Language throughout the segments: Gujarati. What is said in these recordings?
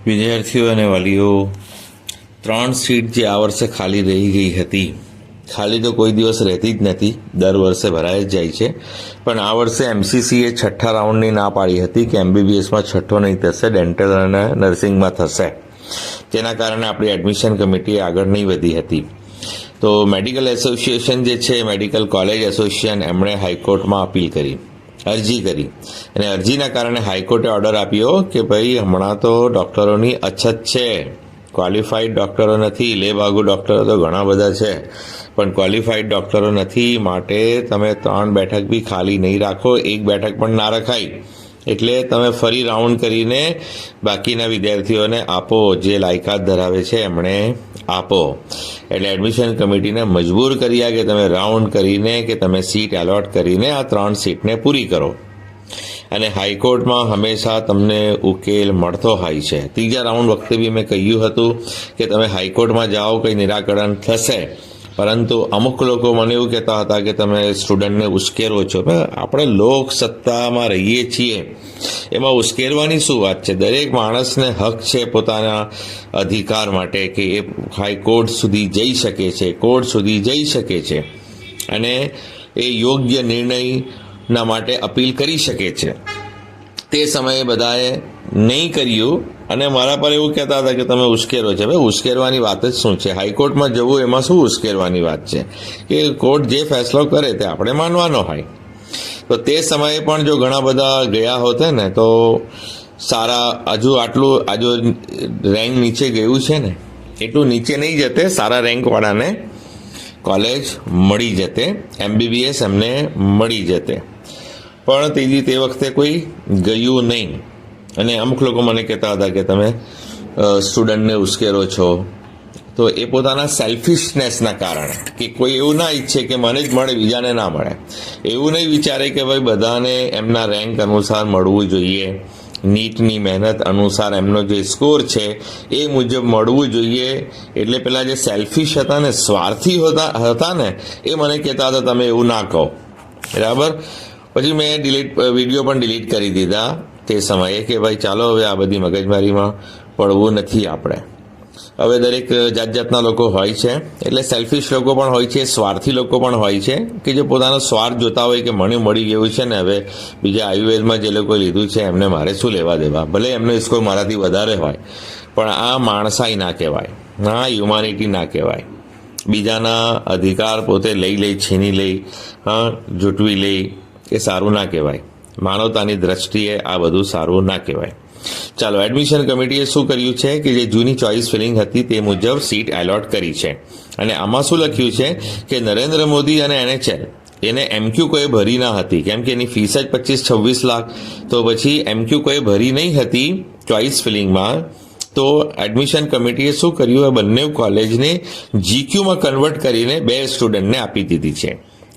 વિદ્યાર્થીઓ અને વાલીઓ, 3 સીટ જે આ વર્ષે ખાલી રહી ગઈ હતી, ખાલી તો કોઈ દિવસ રહેતી જ નથી, દર વર્ષે ભરાઈ જ જાય છે. પણ આ વર્ષે MCCએ 6ઠ્ઠા રાઉન્ડની ના પાડી હતી કે MBBSમાં 6ઠ્ઠો નહીં થશે, ડેન્ટલ અને નર્સિંગમાં થશે. તેના કારણે આપણી એડમિશન કમિટી આગળ નહીં વધી હતી. તો મેડિકલ એસોસિએશન જે છે, મેડિકલ કોલેજ એસોસિએશન, એમણે હાઈકોર્ટમાં અપીલ કરી, અરજી કરી, અને અરજીના કારણે હાઈકોર્ટે ઓર્ડર આપ્યો કે ભાઈ હમણાં તો ડૉક્ટરોની અછત છે, ક્વોલિફાઈડ ડૉક્ટરો નથી. લેબાગુ ડૉક્ટરો તો ઘણા બધા છે, પણ ક્વોલિફાઈડ ડૉક્ટરો નથી. માટે તમે 3 બેઠક બી ખાલી નહીં રાખો, 1 બેઠક પણ ના રખાય. એટલે તમે ફરી રાઉન્ડ કરીને બાકીના વિદ્યાર્થીઓને આપો, જે લાયકાત ધરાવે છે એમણે આપો. એટલે એડમિશન કમિટીને મજબૂર કર્યા કે તમે રાઉન્ડ કરીને કે તમે સીટ એલોટ કરીને આ 3 સીટને પૂરી કરો. અને હાઈકોર્ટમાં હંમેશા તમને ઉકેલ મળતો હોય છે. 3જા રાઉન્ડ વખતે બી મેં કહ્યું હતું કે તમે હાઈકોર્ટમાં જાઓ, કંઈ નિરાકરણ થશે. પરંતુ અમુક લોકો મને એવું કહેતા હતા કે તમે સ્ટુડન્ટને ઉશ્કેરો છો. આપણે લોકસત્તામાં રહીએ છીએ, એમાં ઉશ્કેરવાની શું વાત છે? દરેક માણસને હક છે પોતાના અધિકાર માટે કે એ હાઈકોર્ટ સુધી જઈ શકે છે, કોર્ટ સુધી જઈ શકે છે, અને એ યોગ્ય નિર્ણયના માટે અપીલ કરી શકે છે. તે સમયે બધાએ નહીં કર્યું અને મારા પર એવું કહેતા હતા કે તમે ઉશ્કેરો છે. ભાઈ, ઉશ્કેરવાની વાત જ શું છે? હાઈકોર્ટમાં જવું એમાં શું ઉશ્કેરવાની વાત છે? કે કોર્ટ જે ફેસલો કરે તે આપણે માનવાનો હોય. તો તે સમયે પણ જો ઘણા બધા ગયા હોતે ને તો સારા, હજુ રેન્ક નીચે ગયું છે ને, એટલું નીચે નહીં જતે, સારા રેન્કવાળાને કોલેજ મળી જતે, MBBS એમને મળી જતે. પણ તે વખતે કોઈ ગયું નહીં. અને અમુક લોકો મને કહેતા હતા કે તમે સ્ટુડન્ટને ઉશ્કેરો છો. તો એ પોતાના સેલ્ફિશનેસના કારણે, કે કોઈ એવું ના ઈચ્છે કે મને જ મળે, બીજાને ના મળે. એવું નહીં વિચારે કે ભાઈ બધાને એમના રેન્ક અનુસાર મળવું જોઈએ, નીટની મહેનત અનુસાર એમનો જે સ્કોર છે એ મુજબ મળવું જોઈએ. એટલે પેલા જે સેલ્ફિશ હતા ને, સ્વાર્થી હતા ને, એ મને કહેતા હતા તમે એવું ના કહો. બરાબર. પછી મેં વિડીયો પણ ડિલીટ કરી દીધા તે સમયે કે ભાઈ ચાલો હવે આ બધી મગજમારીમાં પડવું નથી આપણે. હવે દરેક જાતના લોકો હોય છે, એટલે સેલ્ફિશ લોકો પણ હોય છે, સ્વાર્થી લોકો પણ હોય છે, કે જે પોતાનો સ્વાર્થ જોતા હોય કે મને મળી ગયું છે ને, હવે બીજા આયુર્વેદમાં જે લોકો લીધું છે એમને મારે શું લેવા દેવા, ભલે એમનો સ્કોર મારાથી વધારે હોય. પણ આ માણસાઈ ના કહેવાય, આ હ્યુમાનિટી ના કહેવાય. બીજાના અધિકાર પોતે લઈ છીની લઈ, જૂટવી લઈ, એ સારું ના કહેવાય. માનવતાની દ્રષ્ટિએ આ બધું સારું ના કહેવાય. ચાલો, એડમિશન કમિટીએ શું કર્યું છે કે જે જૂની ચોઇસ ફિલિંગ હતી તે મુજબ સીટ એલોટ કરી છે. અને આમાં શું લખ્યું છે કે નરેન્દ્ર મોદી અને NHL એને MQ કોઈ ભરી ના હતી, કેમ કે એની ફીસ જ 25-26 લાખ. તો પછી MQ કોઈ ભરી નહીં હતી ચોઇસ ફિલિંગમાં. તો એડમિશન કમિટીએ શું કર્યું, એ બંને કોલેજને GQમાં કન્વર્ટ કરીને 2 સ્ટુડન્ટને આપી દીધી છે.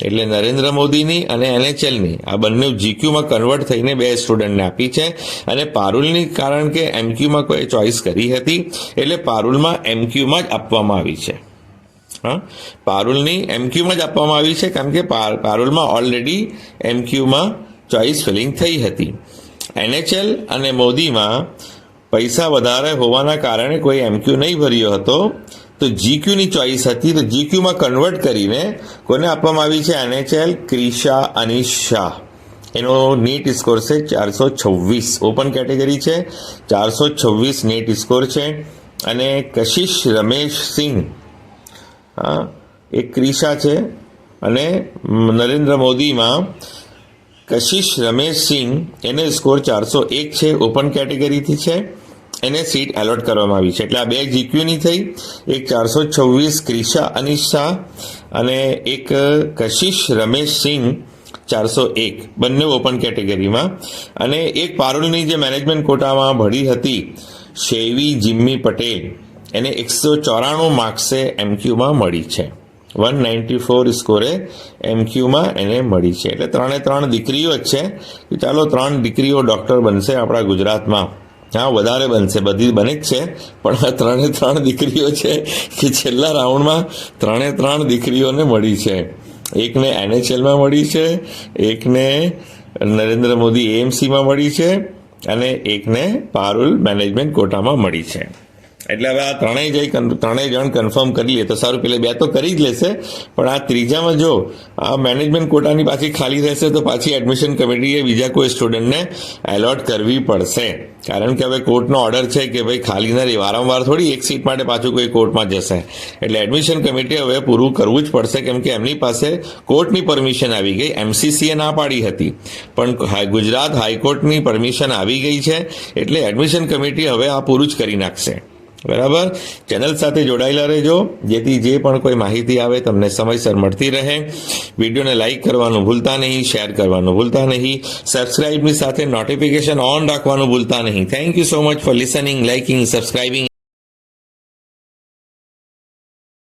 એટલે નરેન્દ્ર મોદીની અને NHLની આ બંને GQમાં કન્વર્ટ થઈને 2 સ્ટુડન્ટને આપી છે. અને પારુલની, કારણ કે MQમાં કોઈ ચોઇસ કરી હતી, એટલે પારુલમાં MQમાં જ આપવામાં આવી છે. પારુલની MQમાં જ આપવામાં આવી છે, કારણ કે પારુલમાં ઓલરેડી MQમાં ચોઇસ ફિલિંગ થઈ હતી. NHL અને મોદીમાં પૈસા વધારે હોવાના કારણે કોઈ MQ નહીં ભર્યો હતો, તો GQની ચોઇસ હતી, તો GQમાં કન્વર્ટ કરીને કોને આપવામાં આવી છે? NHL ક્રિશા અનિશ શાહ. એનો નીટ સ્કોર છે 426, ઓપન કેટેગરી છે, 426 નીટ સ્કોર છે. અને કશિશ રમેશ સિંહ, એક ક્રિશા છે, અને નરેન્દ્ર મોદીમાં કશિશ રમેશ સિંહ, એને સ્કોર 401 છે, ઓપન કેટેગરીથી છે, એને સીટ એલોટ કરવામાં આવી છે. એટલે આ 2 GQની થઈ, એક 426 ક્રિશા અનિશ શાહ અને એક કશિશ રમેશ સિંહ 401, બંને ઓપન કેટેગરીમાં. અને એક પારુલની જે મેનેજમેન્ટ કોટામાં ભળી હતી, શેવી જિમ્મી પટેલ, એને 194 માર્ક્સે MQમાં મળી છે. 194 સ્કોરે MQમાં એને મળી છે. એટલે 3 દીકરીઓ જ છે. ચાલો, 3 દીકરીઓ ડૉક્ટર બનશે આપણા ગુજરાતમાં. વધારે બનશે, બધી બને જ છે, પણ 3 દીકરીઓ છે કે છેલ્લા રાઉન્ડમાં 3 દીકરીઓને મળી છે. એકને NHLમાં મળી છે, એકને નરેન્દ્ર મોદી AMCમાં મળી છે, અને એકને પારુલ મેનેજમેન્ટ કોટામાં મળી છે. એટલે હવે આ ત્રણેય જણ કન્ફર્મ કરી લે તો સારું. પેલે બે તો કરી જ લેશે, પણ આ ત્રીજામાં જો આ મેનેજમેન્ટ કોટાની પાછી ખાલી રહેશે તો પાછી એડમિશન કમિટીએ બીજા કોઈ સ્ટુડન્ટને એલોટ કરવી પડશે. કારણ કે હવે કોર્ટનો ઓર્ડર છે કે ભાઈ ખાલી ન રહી, વારંવાર થોડી એક સીટ માટે પાછું કોઈ કોર્ટમાં જશે. એટલે એડમિશન કમિટીએ હવે પૂરું કરવું જ પડશે, કેમ કે એમની પાસે કોર્ટની પરમિશન આવી ગઈ. એમસીસીએ ના પાડી હતી, પણ ગુજરાત હાઈકોર્ટની પરમિશન આવી ગઈ છે. એટલે એડમિશન કમિટી હવે આ પૂરું જ કરી નાખશે. બરાબર. ચેનલ સાથે જોડાયેલા રહેજો, જેથી જે પણ કોઈ માહિતી આવે તમને સમયસર મળતી રહે. વિડીયોને લાઇક કરવાનું ભૂલતા નહીં, શેર કરવાનું ભૂલતા નહીં, સબસ્ક્રાઇબની સાથે નોટિફિકેશન ઓન રાખવાનું ભૂલતા નહીં. Thank you so much for listening, liking, subscribing.